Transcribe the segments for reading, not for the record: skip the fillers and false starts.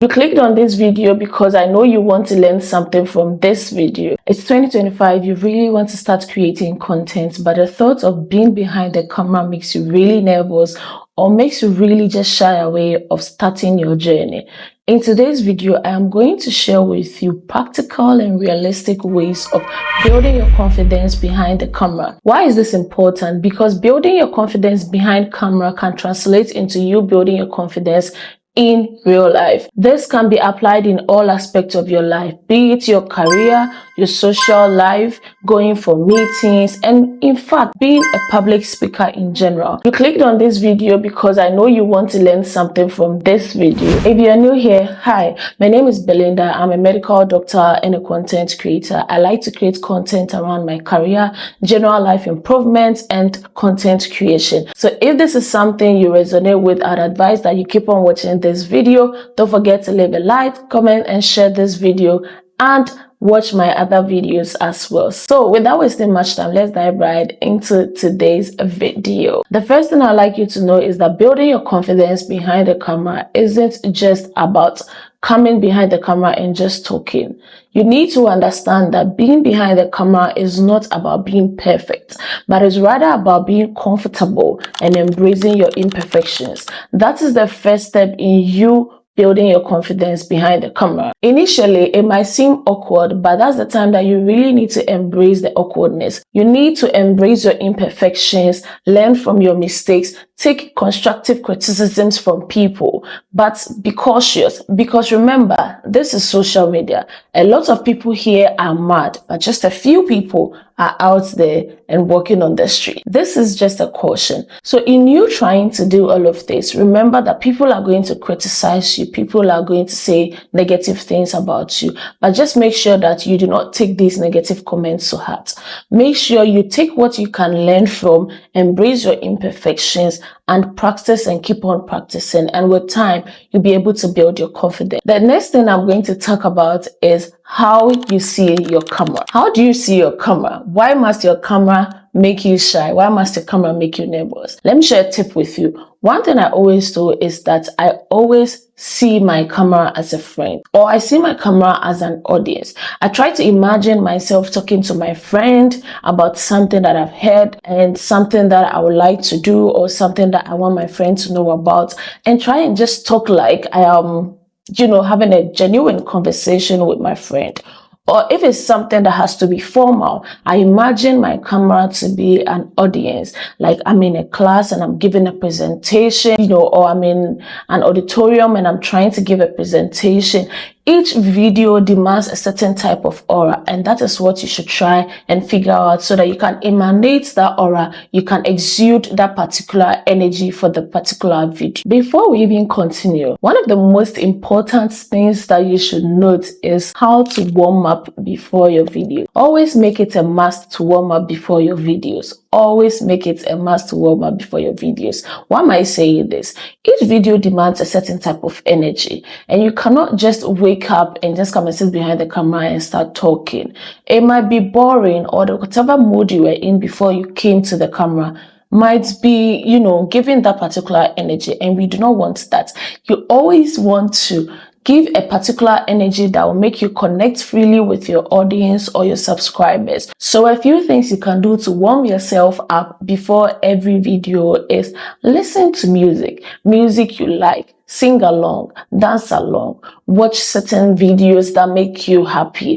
You clicked on this video because I know you want to learn something from this video. It's 2025, you really want to start creating content, but the thought of being behind the camera makes you really nervous or makes you really just shy away of starting your journey. In today's video, I am going to share with you practical and realistic ways of building your confidence behind the camera. Why is this important? Because building your confidence behind camera can translate into you building your confidence in real life. This can be applied in all aspects of your life, be it your career, your social life, going for meetings, and in fact, being a public speaker in general. You clicked on this video because I know you want to learn something from this video. If you're new here, hi, my name is Belinda. I'm a medical doctor and a content creator. I like to create content around my career, general life improvements, and content creation. So if this is something you resonate with, I'd advise that you keep on watching this video. Don't forget to leave a like, comment, and share this video, and watch my other videos as well. So without wasting much time, let's dive right into today's video. The first thing I'd like you to know is that building your confidence behind the camera isn't just about coming behind the camera and just talking. You need to understand that being behind the camera is not about being perfect, but is rather about being comfortable and embracing your imperfections. That is the first step in you building your confidence behind the camera. Initially, it might seem awkward, but that's the time that you really need to embrace the awkwardness. You need to embrace your imperfections, learn from your mistakes, take constructive criticisms from people, but be cautious because remember, this is social media. A lot of people here are mad, but just a few people are out there and walking on the street. This is just a caution. So in you trying to do all of this, remember that people are going to criticize you. People are going to say negative things about you, but just make sure that you do not take these negative comments to heart. Make sure you take what you can learn from, embrace your imperfections, and practice and keep on practicing. And with time, you'll be able to build your confidence. The next thing I'm going to talk about is how you see your camera. How do you see your camera? Why must your camera make you shy? Why must your camera make you nervous? Let me share a tip with you. One thing I always do is that I always see my camera as a friend, or I see my camera as an audience. I try to imagine myself talking to my friend about something that I've heard and something that I would like to do, or something that I want my friend to know about, and try and just talk like I am, having a genuine conversation with my friend. Or if it's something that has to be formal, I imagine my camera to be an audience. Like I'm in a class and I'm giving a presentation, or I'm in an auditorium and I'm trying to give a presentation. Each video demands a certain type of aura, and that is what you should try and figure out so that you can emanate that aura, you can exude that particular energy for the particular video. Before we even continue, one of the most important things that you should note is how to warm up before your video. Always make it a must to warm up before your videos. Always make it a must to warm up before your videos. Why am I saying this? Each video demands a certain type of energy, and you cannot just wake up and just come and sit behind the camera and start talking. It might be boring, or whatever mood you were in before you came to the camera might be, giving that particular energy, and we do not want that. You always want to give a particular energy that will make you connect freely with your audience or your subscribers. So a few things you can do to warm yourself up before every video is listen to music you like. Sing along, dance along, watch certain videos that make you happy.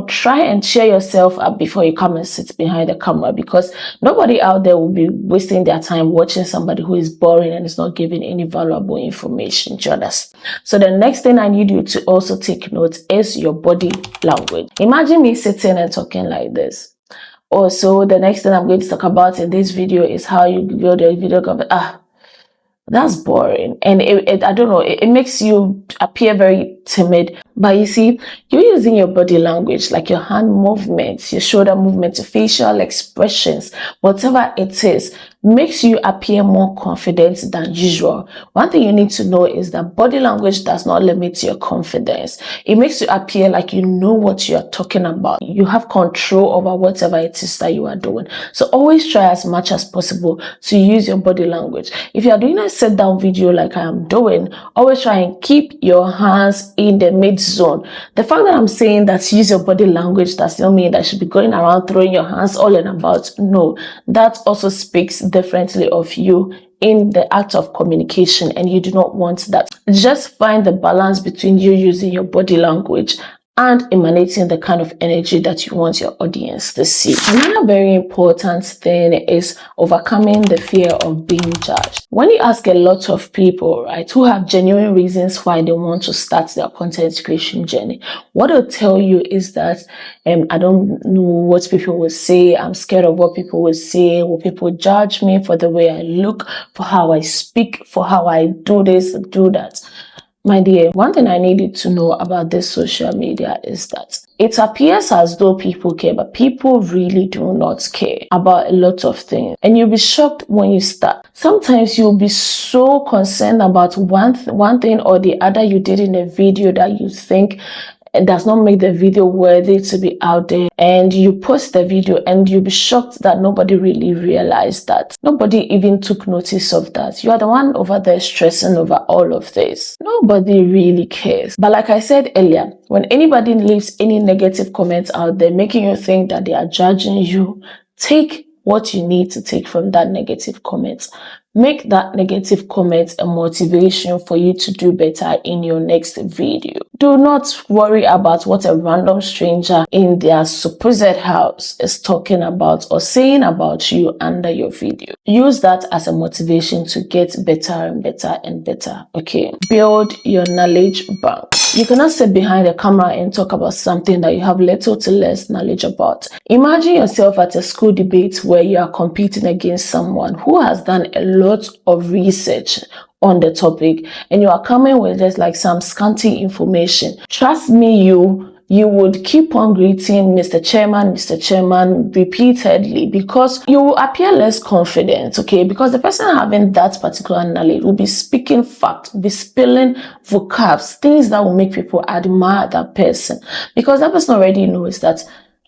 Try and cheer yourself up before you come and sit behind the camera, because nobody out there will be wasting their time watching somebody who is boring and is not giving any valuable information. Do you understand? So the next thing I need you to also take note is your body language. Imagine me sitting and talking like this. Also, the next thing I'm going to talk about in this video is how you build your video cover. That's boring, and I don't know, it makes you appear very timid. But you see, you're using your body language, like your hand movements, your shoulder movements, your facial expressions, whatever it is. makes you appear more confident than usual. One thing you need to know is that body language does not limit your confidence. It makes you appear like you know what you are talking about. You have control over whatever it is that you are doing. So always try as much as possible to use your body language. If you are doing a sit down video like I am doing, always try and keep your hands in the mid zone. The fact that I'm saying that use your body language does not mean that you should be going around throwing your hands all in about. No, that also speaks differently of you in the act of communication, and you do not want that. Just find the balance between you using your body language and emanating the kind of energy that you want your audience to see. Another very important thing is overcoming the fear of being judged. When you ask a lot of people, right, who have genuine reasons why they want to start their content creation journey, what they'll tell you is that I don't know what people will say. I'm scared of what people will say. Will people judge me for the way I look, for how I speak, for how I do this, do that? My dear, one thing I needed to know about this social media is that it appears as though people care, but people really do not care about a lot of things. And you'll be shocked when you start. Sometimes you'll be so concerned about one thing or the other you did in a video that you think it does not make the video worthy to be out there, and you post the video and you'll be shocked that nobody really realized that. Nobody even took notice of that. You are the one over there stressing over all of this. Nobody really cares. But like I said earlier, when anybody leaves any negative comments out there making you think that they are judging you, take what you need to take from that negative comment. Make that negative comment a motivation for you to do better in your next video. Do not worry about what a random stranger in their supposed house is talking about or saying about you under your video. Use that as a motivation to get better and better and better. Okay, build your knowledge bank. You cannot sit behind a camera and talk about something that you have little to less knowledge about. Imagine yourself at a school debate where you are competing against someone who has done a lot of research on the topic, and you are coming with just like some scanty information. Trust me, you would keep on greeting Mr. Chairman repeatedly, because you will appear less confident, okay? Because the person having that particular knowledge will be speaking facts, be spilling vocabs, things that will make people admire that person, because that person already knows that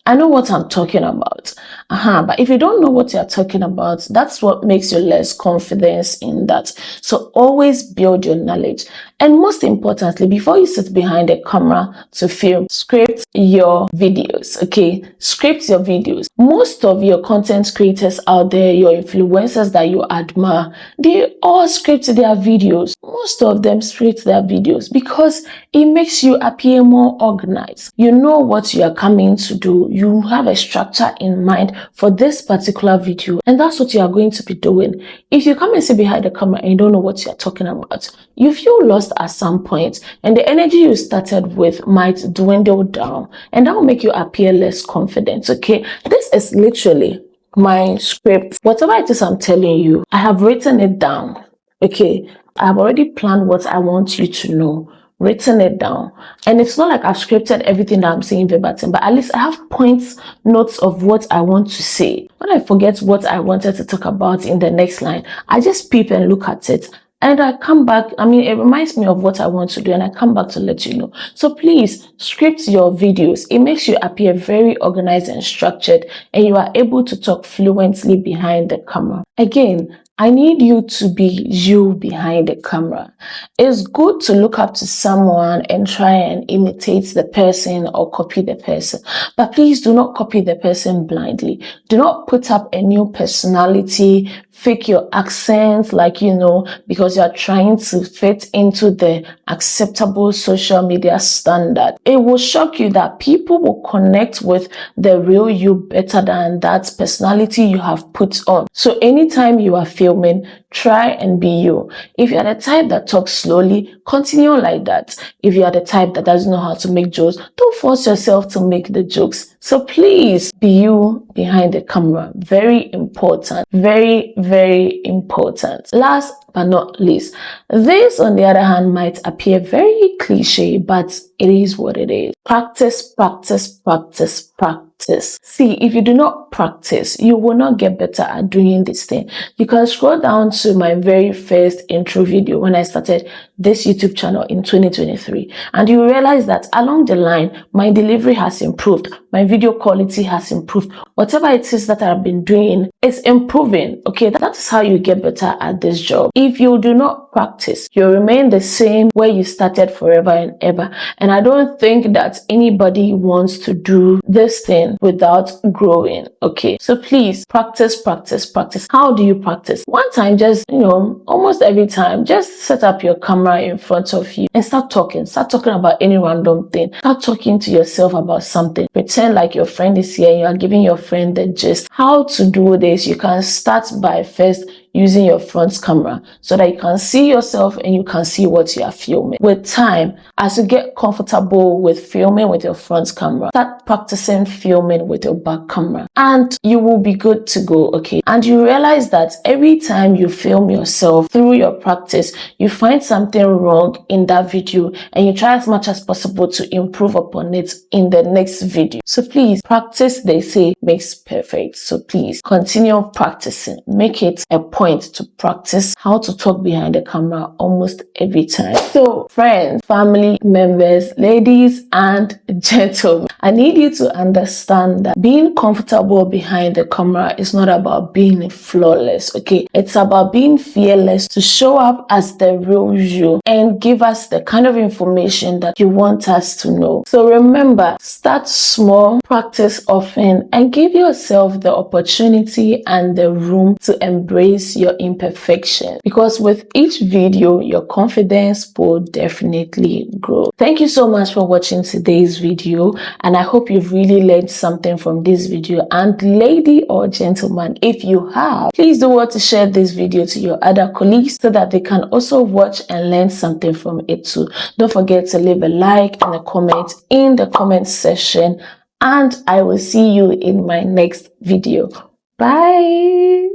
I know what I'm talking about. But if you don't know what you're talking about, that's what makes you less confidence in that. So always build your knowledge. And most importantly, before you sit behind a camera to film, script your videos, okay? Script your videos. Most of your content creators out there, your influencers that you admire, they all script their videos. Most of them script their videos because it makes you appear more organized. You know what you are coming to do. You have a structure in mind for this particular video, and that's what you are going to be doing. If you come and sit behind the camera and you don't know what you're talking about, you feel lost at some point, and the energy you started with might dwindle down, and that will make you appear less confident. Okay, this is literally my script. Whatever it is I'm telling you, I have written it down. Okay, I have already planned what I want you to know, written it down, and it's not like I've scripted everything that I'm saying verbatim, but at least I have points, notes of what I want to say. When I forget what I wanted to talk about in the next line, I just peep and look at it, and I come back. It reminds me of what I want to do, and I come back to let you know. So please script your videos. It makes you appear very organized and structured, and you are able to talk fluently behind the camera. Again, I need you to be you behind the camera. It's good to look up to someone and try and imitate the person or copy the person. But please do not copy the person blindly. Do not put up a new personality, fake your accent, because you're trying to fit into the acceptable social media standard. It will shock you that people will connect with the real you better than that personality you have put on. So anytime you are filming, try and be you. If you are the type that talks slowly, continue like that. If you are the type that doesn't know how to make jokes, don't force yourself to make the jokes. So please be you behind the camera. Very important. Very, very important. Last but not least, this on the other hand might appear very cliche, but it is what it is. Practice, practice, practice, practice. See, if you do not practice, you will not get better at doing this thing. You can scroll down to my very first intro video when I started this YouTube channel in 2023, and you realize that along the line, my delivery has improved, my video quality has improved. Whatever it is that I've been doing is improving. Okay, that is how you get better at this job. If you do not practice, you'll remain the same where you started forever and ever. And I don't think that anybody wants to do this thing without growing. Okay, so please practice, practice, practice. How do you practice? One time, just, almost every time, just set up your camera in front of you and start talking about any random thing. Start talking to yourself about something. Pretend like your friend is here and you are giving your friend the gist. How to do this? You can start by first using your front camera so that you can see yourself and you can see what you are filming. With time, as you get comfortable with filming with your front camera, start practicing filming with your back camera and you will be good to go. Okay, and you realize that every time you film yourself through your practice, you find something wrong in that video and you try as much as possible to improve upon it in the next video. So please practice, they say, makes perfect. So please continue practicing. Make it a point to practice how to talk behind the camera almost every time. So friends, family members, ladies and gentlemen, I need you to understand that being comfortable behind the camera is not about being flawless. Okay, it's about being fearless to show up as the real you and give us the kind of information that you want us to know. So remember, start small, practice often, and give yourself the opportunity and the room to embrace your imperfection, because with each video your confidence will definitely grow. Thank you so much for watching today's video, and I hope you've really learned something from this video. And lady or gentleman, if you have, please do want to share this video to your other colleagues so that they can also watch and learn something from it too. Don't forget to leave a like and a comment in the comment section, and I will see you in my next video. Bye.